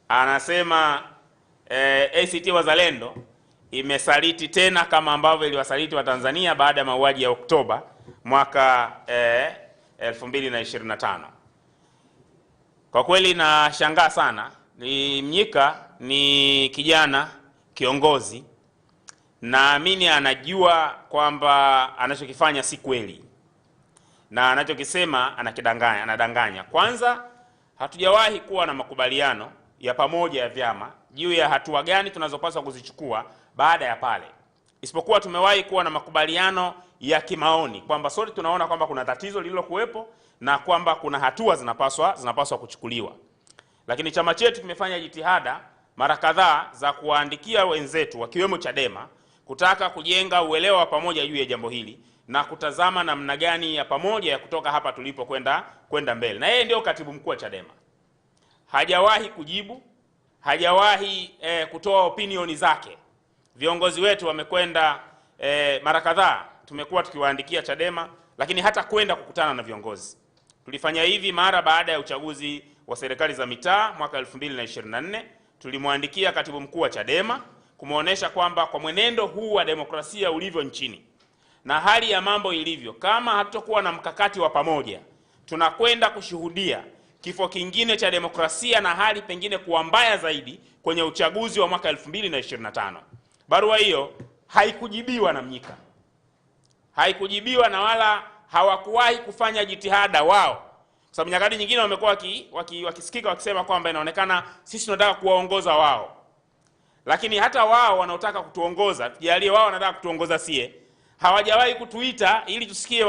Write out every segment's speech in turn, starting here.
Anasema ACT Wazalendo imesaliti tena kama ambavyo iliwasaliti wa Tanzania baada ya mauaji ya Oktoba mwaka 2025. Kwa kweli nashangaa sana. Mnyika ni kijana kiongozi, naamini anajua kwamba anachokifanya si kweli na anachokisema anadanganya. Kwanza, hatujawahi kuwa na makubaliano ya pamoja ya vyama juu ya hatua gani tunazopaswa kuzichukua baada ya pale, isipokuwa tumewahi kuwa na makubaliano ya kimaoni kwamba sote tunaona kwamba kuna tatizo lililokuwepo na kwamba kuna hatua zinapaswa kuchukuliwa. Lakini chama chetu kimefanya jitihada mara kadhaa za kuwaandikia wenzetu wakiwemo Chadema kutaka kujenga uelewa wa pamoja juu ya jambo hili na kutazama namna gani ya pamoja ya kutoka hapa tulipo kwenda mbele. Na yeye ndio katibu mkuu wa Chadema. Hajawahi kujibu, hajawahi kutoa opinioni zake. Viongozi wetu wamekwenda mara kadhaa, tumekuwa tukiwaandikia Chadema, lakini hata kwenda kukutana na viongozi. Tulifanya hivi mara baada ya uchaguzi wa serikali za mitaa mwaka 2024. Tulimwandikia katibu mkuu wa Chadema kumuonesha kwamba kwa mwenendo huu wa demokrasia ulivyo nchini na hali ya mambo ilivyo, kama hatutokuwa na mkakati wa pamoja, tunakwenda kushuhudia kifo kingine cha demokrasia na hali pengine kuwa mbaya zaidi kwenye uchaguzi wa mwaka 2025. Barua hiyo haikujibiwa na Mnyika. Haikujibiwa na wala hawakuwahi kufanya jitihada wao. Kwa sababu nyakati nyingine wamekuwa wakisikika wakisema kwamba inaonekana sisi tunataka kuwaongoza wao. Lakini hata wao wanaotaka kutuongoza, tujalie wao wanataka kutuongoza sie, hawajawahi kutuita ili tusikie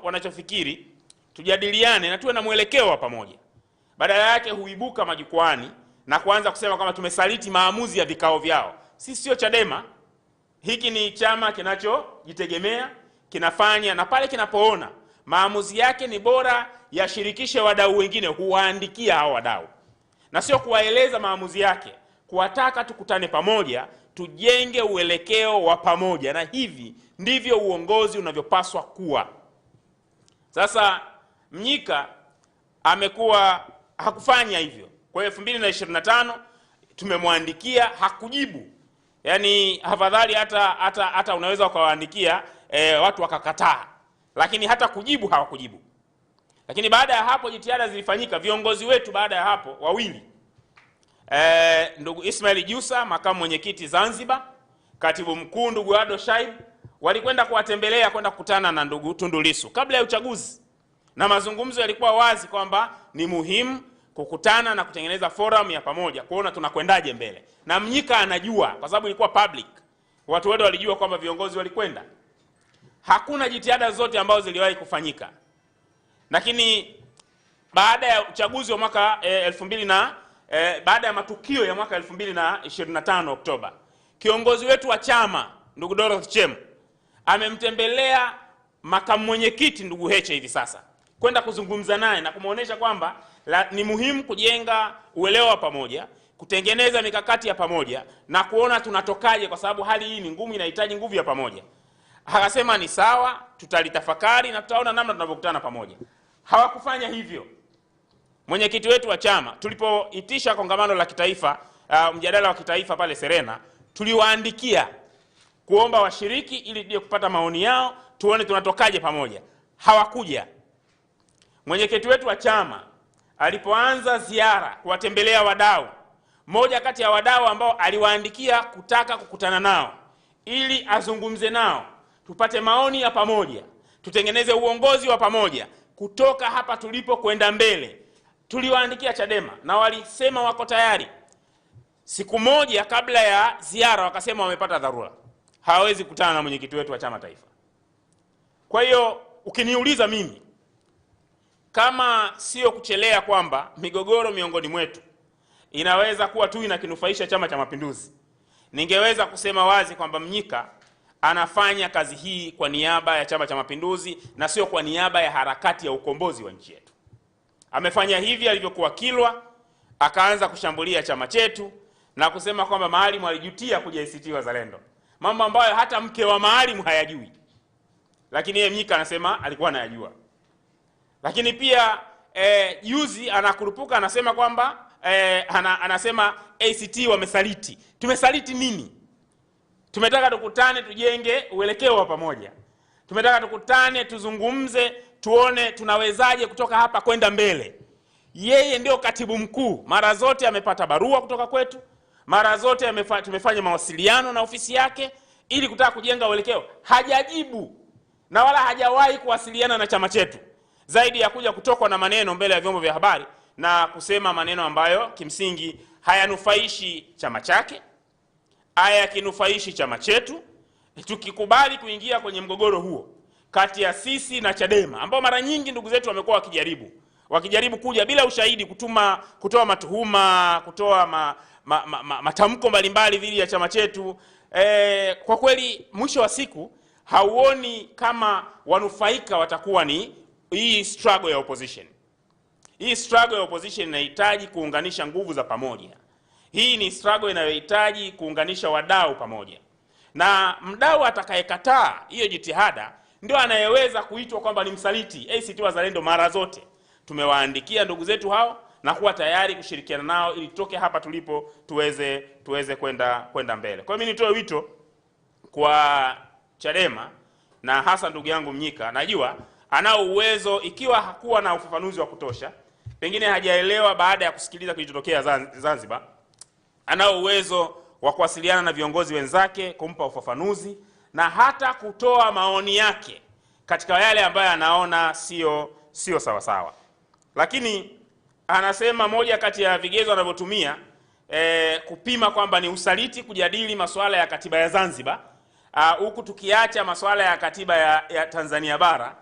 wanachofikiri, tujadiliane na tuwe na mwelekeo wa pamoja. Badala yake huibuka majukwani na kuanza kusema kwamba tumesaliti maamuzi ya vikao vyao. Sisi sio Chadema. Hiki ni chama kinachojitegemea, kinafanya, na pale kinapoona maamuzi yake ni bora yashirikishe wadau wengine, huwaandikia hao wadau. Na sio kuwaeleza maamuzi yake, kuwataka tukutane pamoja, tujenge uelekeo wa pamoja, na hivi ndivyo uongozi unavyopaswa kuwa. Sasa Mnyika hakufanya hivyo. Kwa 2025 tumemwandikia, hakujibu. Yaani afadhali hata unaweza ukawaandikia watu wakakataa, lakini hata kujibu hawakujibu. Lakini baada ya hapo jitihada zilifanyika. Viongozi wetu baada ya hapo wawili, ndugu Ismail Jussa, makamu mwenyekiti Zanzibar, katibu mkuu ndugu Ado Shaib, walikwenda kuwatembelea, kwenda kukutana na ndugu Tundu Lissu kabla ya uchaguzi. Na mazungumzo yalikuwa wazi kwamba ni muhimu kukutana na kutengeneza forum ya pamoja kuona tunakwendaje mbele. Na Mnyika anajua kwa sababu ilikuwa public. Watu wote walijua kwamba viongozi walikwenda. Hakuna jitihada zote ambazo ziliwahi kufanyika. Lakini baada ya uchaguzi wa mwaka baada ya matukio ya mwaka 2025 Oktoba, kiongozi wetu wa chama ndugu Dorothy Chemu amemtembelea makamu mwenyekiti ndugu Heche hivi sasa kwenda kuzungumza naye na kumuonesha kwamba ni muhimu kujenga uelewa wa pamoja, kutengeneza mikakati ya pamoja na kuona tunatokaje, kwa sababu hali hii ni ngumu, inahitaji nguvu ya pamoja. Akasema ni sawa, tutalitafakari na tutaona namna tunavyokutana pamoja. Hawakufanya hivyo. Mwenyekiti wetu wa chama tulipoitisha kongamano la kitaifa, mjadala wa kitaifa pale Serena, tuliwaandikia kuomba washiriki ili kupata maoni yao, tuone tunatokaje pamoja. Hawakuja. Mwenyekiti wetu wa chama alipoanza ziara kuwatembelea wadau, mmoja kati ya wadau ambao aliwaandikia kutaka kukutana nao ili azungumze nao, tupate maoni ya pamoja, tutengeneze uongozi wa pamoja kutoka hapa tulipo kwenda mbele, tuliwaandikia Chadema na walisema wako tayari. Siku moja kabla ya ziara wakasema wamepata dharura, hawawezi kukutana na mwenyekiti wetu wa chama taifa. Kwa hiyo ukiniuliza mimi, kama sio kuchelea kwamba migogoro miongoni mwetu inaweza kuwa tu inakinufaisha Chama cha Mapinduzi, ningeweza kusema wazi kwamba Mnyika anafanya kazi hii kwa niaba ya Chama cha Mapinduzi na sio kwa niaba ya harakati ya ukombozi wa nchi yetu. Amefanya hivi alivyokuwa Kilwa, akaanza kushambulia chama chetu na kusema kwamba Maalim alijutia kuja ACT Wazalendo, mambo ambayo hata mke wa Maalim hayajui, lakini yeye Mnyika anasema alikuwa anayajua. Lakini pia juzi anakurupuka anasema kwamba anasema ACT wamesaliti. Tumesaliti nini? Tumetaka tukutane tujenge uelekeo wa pamoja. Tumetaka tukutane tuzungumze, tuone tunawezaje kutoka hapa kwenda mbele. Yeye ndio katibu mkuu, mara zote amepata barua kutoka kwetu, mara zote tumefanya mawasiliano na ofisi yake ili kutaka kujenga uelekeo. Hajajibu na wala hajawahi kuwasiliana na chama chetu, zaidi ya kuja kutokwa na maneno mbele ya vyombo vya habari na kusema maneno ambayo kimsingi hayanufaishi chama chake, hayakinufaishi chama chetu. Tukikubali kuingia kwenye mgogoro huo kati ya sisi na Chadema, ambao mara nyingi ndugu zetu wamekuwa wakijaribu kuja bila ushahidi kutoa matuhuma, kutoa matamko mbalimbali dhidi ya chama chetu, kwa kweli mwisho wa siku hauoni kama wanufaika watakuwa ni hii struggle ya opposition. Hii struggle ya opposition inahitaji kuunganisha nguvu za pamoja. Hii ni struggle inayohitaji kuunganisha wadau pamoja. Na mdau atakayekataa hiyo jitihada ndio anayeweza kuitwa kwamba ni msaliti. ACT Wazalendo mara zote tumewaandikia ndugu zetu hao na kuwa tayari kushirikiana nao ili tutoke hapa tulipo tuweze kwenda mbele. Kwa hiyo mimi nitoe wito kwa Chadema na hasa ndugu yangu Mnyika. Najua anao uwezo, ikiwa hakuwa na ufafanuzi wa kutosha, pengine hajaelewa baada ya kusikiliza kilichotokea Zanzibar, anao uwezo wa kuwasiliana na viongozi wenzake kumpa ufafanuzi na hata kutoa maoni yake katika yale ambayo anaona sio sawa sawa. Lakini anasema moja kati ya vigezo anavyotumia kupima kwamba ni usaliti kujadili masuala ya katiba ya Zanzibar huku tukiacha masuala ya katiba ya Tanzania bara,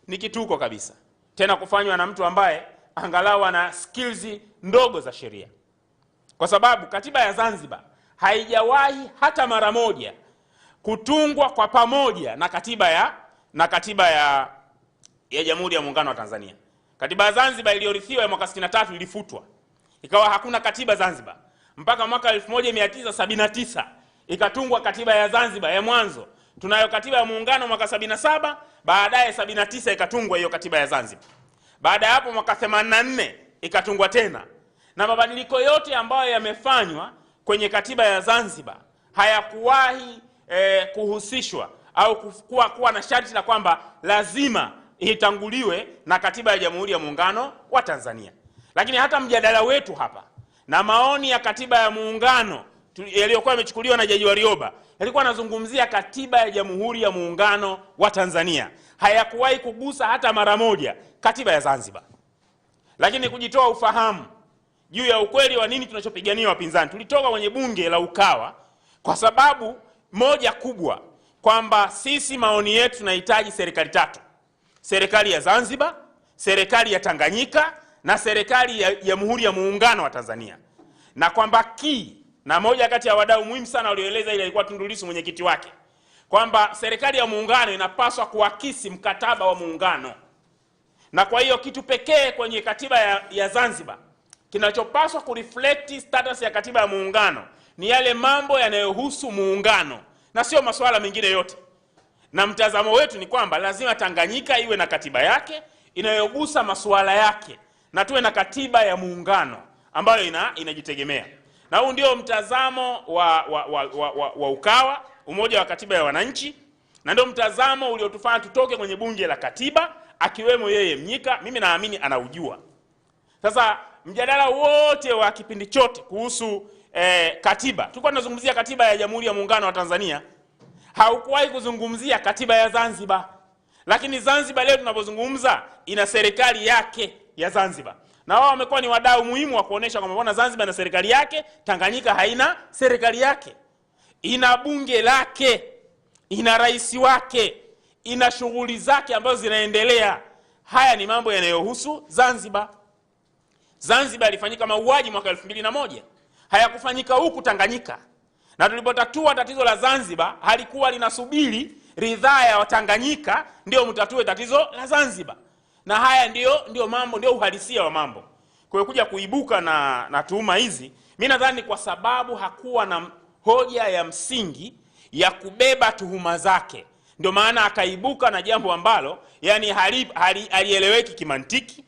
ni kituko kabisa. Tena kufanywa na mtu ambaye angalau ana skills ndogo za sheria. Kwa sababu katiba ya Zanzibar haijawahi hata mara moja kutungwa kwa pamoja na katiba ya Jamhuri ya Muungano wa Tanzania. Katiba ya Zanzibar iliyorithiwa ya mwaka 63 ilifutwa. Ikawa hakuna katiba Zanzibar mpaka mwaka 1979 ikatungwa katiba ya Zanzibar ya mwanzo. Tunayo katiba ya Muungano mwaka 77, baadaye 79 ikatungwa hiyo katiba ya Zanzibar. Baada ya hapo mwaka 84 ikatungwa tena. Na mabadiliko yote ambayo yamefanywa kwenye katiba ya Zanzibar hayakuwahi kuhusishwa au kuwa na sharti la kwamba lazima itanguliwe na katiba ya Jamhuri ya Muungano wa Tanzania. Lakini hata mjadala wetu hapa na maoni ya katiba ya Muungano yaliyokuwa yamechukuliwa na Jaji Warioba yalikuwa yanazungumzia katiba ya Jamhuri ya Muungano wa Tanzania. Hayakuwahi kugusa hata mara moja katiba ya Zanzibar. Lakini kujitoa ufahamu juu ya ukweli wa nini tunachopigania wapinzani, tulitoka kwenye bunge la Ukawa kwa sababu moja kubwa, kwamba sisi maoni yetu tunahitaji serikali tatu: serikali ya Zanzibar, serikali ya Tanganyika na serikali ya Jamhuri ya Muungano wa Tanzania. Na kwamba na moja kati ya wadau muhimu sana walioeleza ile ilikuwa Tundu Lissu, mwenyekiti wake, kwamba serikali ya muungano inapaswa kuakisi mkataba wa muungano. Na kwa hiyo kitu pekee kwenye katiba ya Zanzibar kinachopaswa kureflect status ya katiba ya muungano ni yale mambo yanayohusu muungano na sio masuala mengine yote. Na mtazamo wetu ni kwamba lazima Tanganyika iwe na katiba yake inayogusa masuala yake na tuwe na katiba ya muungano ambayo inajitegemea. Na huu ndio mtazamo wa Ukawa, Umoja wa Katiba ya Wananchi, na ndio mtazamo uliotufanya tutoke kwenye bunge la katiba, akiwemo yeye Mnyika. Mimi naamini anaujua. Sasa mjadala wote wa kipindi chote kuhusu katiba, tulikuwa tunazungumzia katiba ya Jamhuri ya Muungano wa Tanzania, haukuwahi kuzungumzia katiba ya Zanzibar. Lakini Zanzibar leo tunapozungumza ina serikali yake ya Zanzibar. Na wao wamekuwa ni wadau muhimu wa kuonesha kwamba mbona Zanzibar na serikali yake, Tanganyika haina serikali yake. Ina bunge lake, ina rais wake, ina shughuli zake ambazo zinaendelea. Haya ni mambo yanayohusu Zanzibar. Zanzibar ilifanyika mauaji mwaka 2001. Hayakufanyika huku Tanganyika. Na tulipotatua tatizo la Zanzibar halikuwa linasubiri ridhaa ya Watanganyika ndio mtatue tatizo la Zanzibar. Na haya ndio mambo, ndio uhalisia wa mambo. Kwa hiyo kuja kuibuka na tuhuma hizi, mimi nadhani kwa sababu hakuwa na hoja ya msingi ya kubeba tuhuma zake, ndio maana akaibuka na jambo ambalo yani halieleweki kimantiki,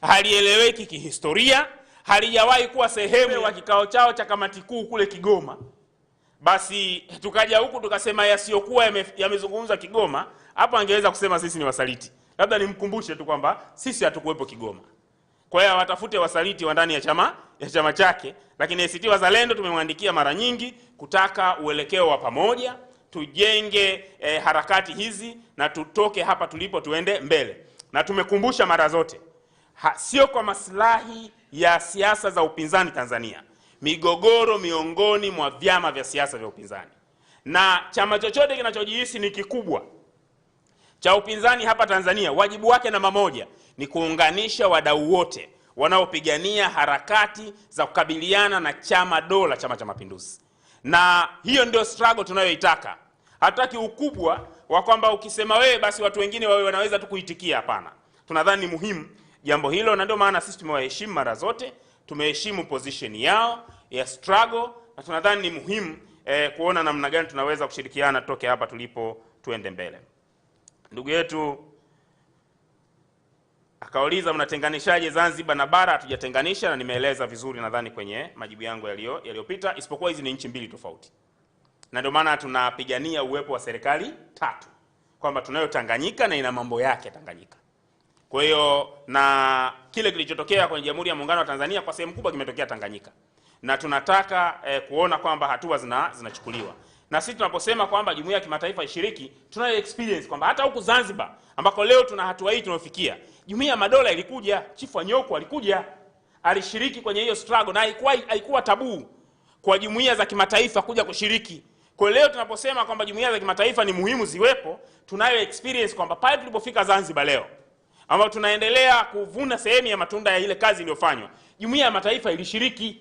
halieleweki kihistoria, halijawahi kuwa sehemu ya kikao chao cha kamati kuu kule Kigoma. Basi tukaja huku tukasema yasiyokuwa yamezungumza Kigoma, hapa angeweza kusema sisi ni wasaliti. Labda nimkumbushe tu kwamba sisi hatukuwepo Kigoma. Kwa hiyo watafute wasaliti wa ndani ya chama chake, lakini ACT Wazalendo tumemwandikia mara nyingi kutaka uelekeo wa pamoja, tujenge harakati hizi na tutoke hapa tulipo tuende mbele. Na tumekumbusha mara zote, sio kwa maslahi ya siasa za upinzani Tanzania, migogoro miongoni mwa vyama vya siasa vya upinzani. Na chama chochote kinachojihisi ni kikubwa cha upinzani hapa Tanzania, wajibu wake namba moja ni kuunganisha wadau wote wanaopigania harakati za kukabiliana na chama dola, Chama cha Mapinduzi. Na hiyo ndio struggle tunayoitaka. Hataki ukubwa wa kwamba ukisema wewe basi watu wengine wawe wanaweza tu kuitikia. Hapana. Tunadhani ni muhimu jambo hilo, na ndio maana sisi tumewaheshimu mara zote, tumeheshimu position yao ya struggle, na tunadhani ni muhimu kuona namna gani tunaweza kushirikiana toke hapa tulipo tuende mbele. Ndugu yetu akauliza mnatenganishaje Zanzibar na bara? Hatujatenganisha, na nimeeleza vizuri nadhani kwenye majibu yangu yaliyopita, isipokuwa hizi ni nchi mbili tofauti. Na ndio maana tunapigania uwepo wa serikali tatu, kwamba tunayo Tanganyika na ina mambo yake Tanganyika. Kwa hiyo na kile kilichotokea kwenye Jamhuri ya Muungano wa Tanzania kwa sehemu kubwa kimetokea Tanganyika. Na tunataka kuona kwamba hatua zinachukuliwa. Na sisi tunaposema kwamba jumuiya ya kimataifa ishiriki, tunayo experience kwamba hata huku Zanzibar ambako leo tuna hatua hii tunayofikia, Jumuiya ya Madola ilikuja, Chifu Anyoko alikuja, alishiriki kwenye hiyo struggle, na haikuwa tabu kwa jumuiya za kimataifa kuja kushiriki. Kwa leo tunaposema kwamba jumuiya za kimataifa ni muhimu ziwepo, tunayo experience kwamba pale tulipofika Zanzibar leo, ambao tunaendelea kuvuna sehemu ya matunda ya ile kazi iliyofanywa, jumuiya ya mataifa ilishiriki.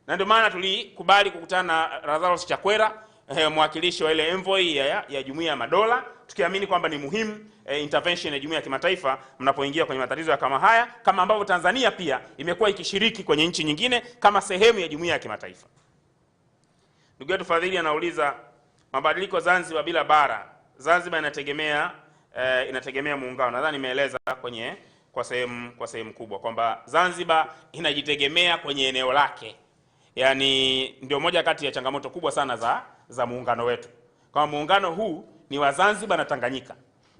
Na ndio maana tulikubali kukutana na Lazarus Chakwera, mwakilishi wa ile envoy ya Jumuiya ya Madola, tukiamini kwamba ni muhimu intervention ya jumuiya ya kimataifa mnapoingia kwenye matatizo kama haya, kama ambavyo Tanzania pia imekuwa ikishiriki kwenye nchi nyingine kama sehemu ya jumuiya ya kimataifa. Ndugu yetu Fadhili anauliza mabadiliko Zanzibar bila bara. Zanzibar inategemea muungano. Nadhani nimeeleza kwa sehemu kubwa kwamba Zanzibar inajitegemea kwenye eneo lake. Yaani ndio moja kati ya changamoto kubwa sana za muungano wetu. Kwa muungano huu ni wa Zanzibar na Tanganyika.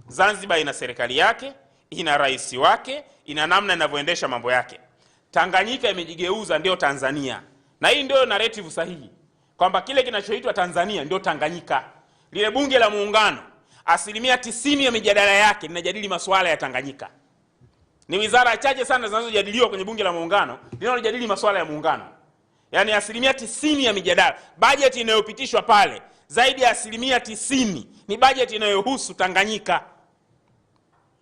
Zanzibar ina serikali yake, ina rais wake, ina namna inavyoendesha mambo yake. Tanganyika imejigeuza ndio Tanzania. Na hii ndio narrative sahihi, kwamba kile kinachoitwa Tanzania ndio Tanganyika. Lile bunge la muungano, 90% ya mijadala yake linajadili masuala ya Tanganyika. Ni wizara chache sana zinazojadiliwa kwenye bunge la muungano linalojadili masuala ya muungano. Yaani 90% ya mijadala, bajeti inayopitishwa pale, zaidi ya 90% ni bajeti inayohusu Tanganyika.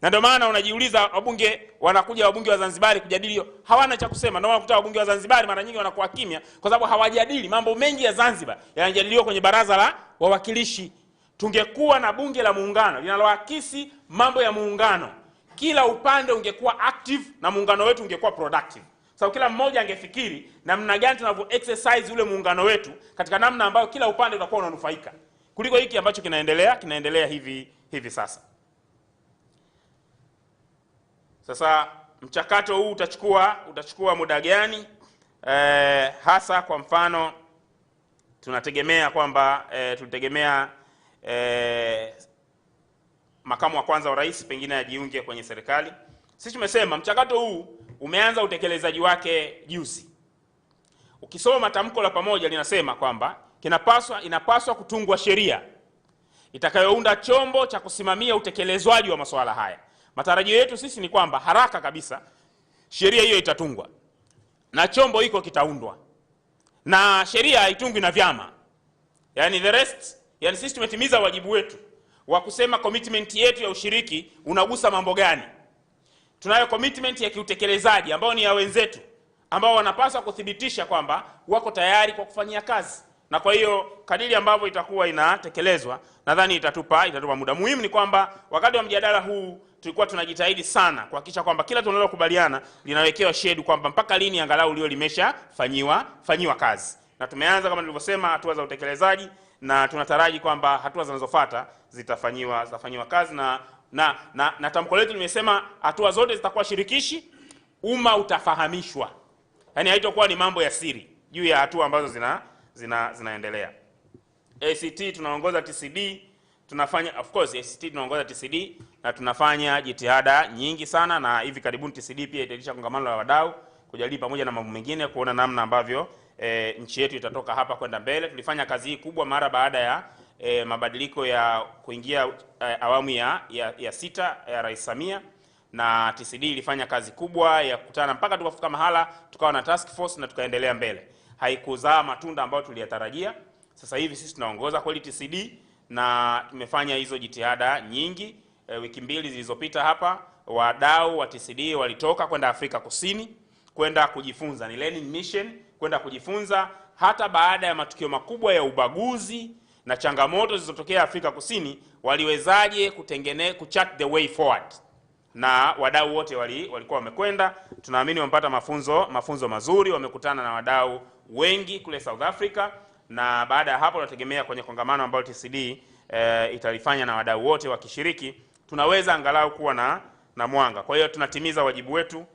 Na ndio maana unajiuliza wabunge wanakuja, wabunge wa Zanzibar kujadili, hawana cha kusema. Ndio unakuta wabunge wa Zanzibar mara nyingi wanakuwa kimya kwa sababu hawajadili mambo mengi ya Zanzibar, yanajadiliwa kwenye baraza la wawakilishi. Tungekuwa na bunge la muungano linaloakisi mambo ya muungano, kila upande ungekuwa active na muungano wetu ungekuwa productive. Sababu kila mmoja angefikiri namna gani tunavyo exercise ule muungano wetu katika namna ambayo kila upande utakuwa unanufaika, kuliko hiki ambacho kinaendelea hivi sasa. Sasa mchakato huu utachukua muda gani? Hasa kwa mfano tunategemea kwamba tulitegemea makamu wa kwanza wa rais pengine ajiunge kwenye serikali. Sisi tumesema mchakato huu umeanza utekelezaji wake juzi. Ukisoma tamko la pamoja linasema kwamba inapaswa kutungwa sheria itakayounda chombo cha kusimamia utekelezwaji wa masuala haya. Matarajio yetu sisi ni kwamba haraka kabisa sheria hiyo itatungwa na chombo hiko kitaundwa. Na sheria haitungwi na vyama. Yaani the rest, yani sisi tumetimiza wajibu wetu wa kusema commitment yetu ya ushiriki unagusa mambo gani. Tunayo commitment ya kiutekelezaji ambao ni ya wenzetu ambao wanapaswa kuthibitisha kwamba wako tayari kwa kufanyia kazi. Na kwa hiyo kadiri ambavyo itakuwa inatekelezwa, nadhani itatupa muda. Muhimu ni kwamba wakati wa mjadala huu tulikuwa tunajitahidi sana kuhakikisha kwamba kila tunalokubaliana linawekewa shedu kwamba mpaka lini angalau lio limeshafanywa kazi. Na tumeanza kama nilivyosema hatua za utekelezaji, na tunataraji kwamba hatua zinazofuata zitafanywa kazi. Na tamko letu limesema hatua zote zitakuwa shirikishi, umma utafahamishwa. Yaani haitakuwa ni mambo ya siri juu ya hatua ambazo zinaendelea. ACT tunaongoza TCD, tunafanya of course ACT tunaongoza TCD na tunafanya jitihada nyingi sana, na hivi karibuni TCD pia itaitisha kongamano la wadau kujadili pamoja na mambo mengine kuona namna ambavyo nchi yetu itatoka hapa kwenda mbele. Tulifanya kazi hii kubwa mara baada ya mabadiliko ya kuingia awamu ya sita ya Rais Samia, na TCD ilifanya kazi kubwa ya kukutana mpaka tukafika mahala tukawa na task force na tukaendelea mbele. Haikuzaa matunda ambayo tuliyatarajia. Sasa hivi sisi tunaongoza kweli TCD na tumefanya hizo jitihada nyingi. Wiki mbili zilizopita hapa wadau wa TCD walitoka kwenda Afrika Kusini kwenda kujifunza, ni learning mission, kwenda kujifunza hata baada ya matukio makubwa ya ubaguzi na changamoto zilizotokea Afrika Kusini, waliwezaje kuchart the way forward. Na wadau wote walikuwa wamekwenda, tunaamini wamepata mafunzo mazuri, wamekutana na wadau wengi kule South Africa, na baada ya hapo tunategemea kwenye kongamano ambalo TCD italifanya na wadau wote wakishiriki, tunaweza angalau kuwa na mwanga. Kwa hiyo tunatimiza wajibu wetu.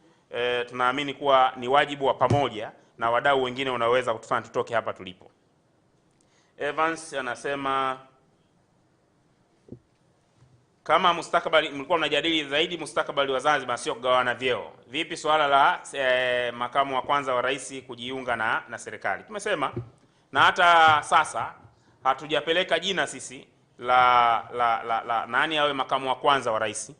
Tunaamini kuwa ni wajibu wa pamoja na wadau wengine unaweza kutufanya tutoke hapa tulipo. Evans anasema kama mustakabali mlikuwa mnajadili zaidi mustakabali wa Zanzibar sio kugawana vyeo, vipi swala la makamu wa kwanza wa rais kujiunga na serikali? Tumesema na hata sasa hatujapeleka jina sisi la nani awe makamu wa kwanza wa rais,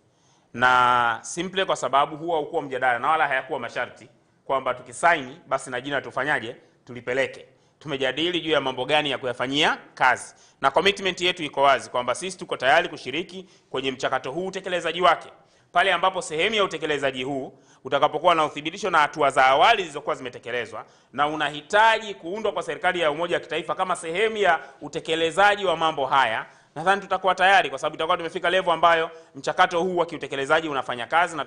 na simple kwa sababu huwa mjadala na wala hayakuwa masharti kwamba tukisaini basi na jina tufanyaje tulipeleke. Tumejadili juu ya mambo gani ya kuyafanyia kazi, na commitment yetu iko wazi kwamba sisi tuko tayari kushiriki kwenye mchakato huu utekelezaji wake, pale ambapo sehemu ya utekelezaji huu utakapokuwa na uthibitisho na hatua za awali zilizokuwa zimetekelezwa na unahitaji kuundwa kwa serikali ya umoja wa kitaifa kama sehemu ya utekelezaji wa mambo haya. Nadhani tutakuwa tayari, kwa sababu tutakuwa tumefika level ambayo mchakato huu wa kiutekelezaji unafanya kazi na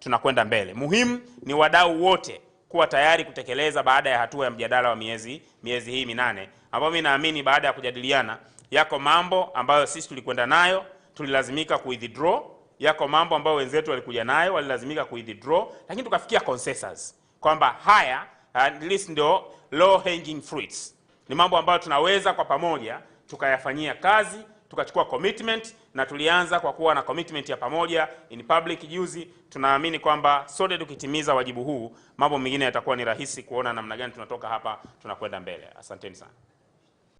tunakwenda mbele. Muhimu ni wadau wote kuwa tayari kutekeleza baada ya hatua ya mjadala wa miezi hii 8, ambapo mimi naamini baada ya kujadiliana yako mambo ambayo sisi tulikwenda nayo tulilazimika withdraw, yako mambo ambayo wenzetu walikuja nayo walilazimika withdraw, lakini tukafikia consensus kwamba haya at least ndio low hanging fruits, ni mambo ambayo tunaweza kwa pamoja tukayafanyia kazi, tukachukua commitment, na tulianza kwa kuwa na commitment ya pamoja in public juzi. Tunaamini kwamba sote tukitimiza wajibu huu, mambo mengine yatakuwa ni rahisi kuona namna gani tunatoka hapa tunakwenda mbele. Asanteni sana.